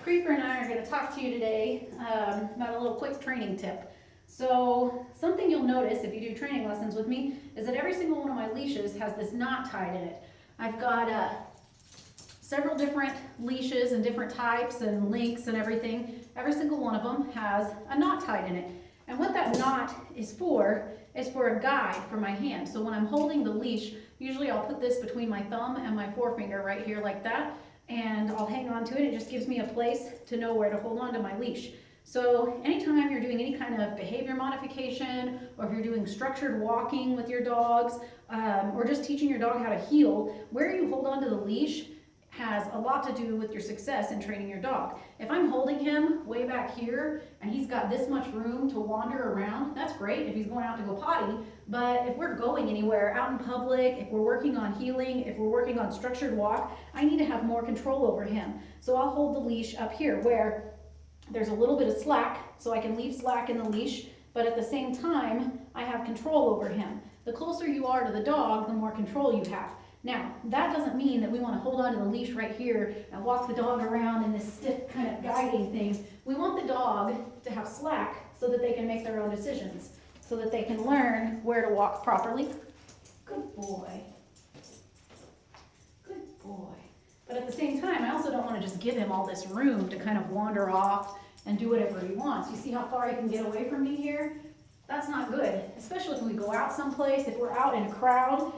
Creeper and I are going to talk to you today about a little quick training tip. So something you'll notice if you do training lessons with me is that every single one of my leashes has this knot tied in it. I've got several different leashes and different types and lengths and everything. Every single one of them has a knot tied in it. And what that knot is for a guide for my hand. So when I'm holding the leash, usually I'll put this between my thumb and my forefinger right here like that, and I'll hang on to it. It just gives me a place to know where to hold on to my leash. So anytime you're doing any kind of behavior modification, or if you're doing structured walking with your dogs, or just teaching your dog how to heel, where you hold on to the leash has a lot to do with your success in training your dog. If I'm holding him way back here and he's got this much room to wander around, that's great if he's going out to go potty. But if we're going anywhere out in public, if we're working on heeling, if we're working on structured walk, I need to have more control over him. So I'll hold the leash up here where there's a little bit of slack, so I can leave slack in the leash, but at the same time, I have control over him. The closer you are to the dog, the more control you have. Now, that doesn't mean that we want to hold on to the leash right here and walk the dog around in this stiff kind of guiding thing. We want the dog to have slack so that they can make their own decisions, so that they can learn where to walk properly. Good boy. Good boy. But at the same time, I also don't want to just give him all this room to kind of wander off and do whatever he wants. You see how far he can get away from me here? That's not good, especially if we go out someplace. If we're out in a crowd,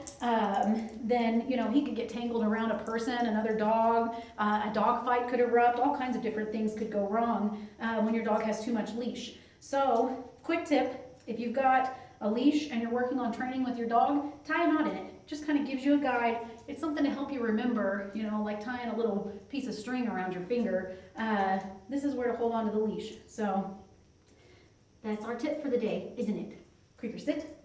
then he could get tangled around a person, another dog, a dog fight could erupt, all kinds of different things could go wrong when your dog has too much leash. So, quick tip, if you've got a leash and you're working on training with your dog, tie a knot in it. Just kind of gives you a guide. It's something to help you remember, like tying a little piece of string around your finger. This is where to hold on to the leash. So that's our tip for the day, isn't it? Creeper, sit.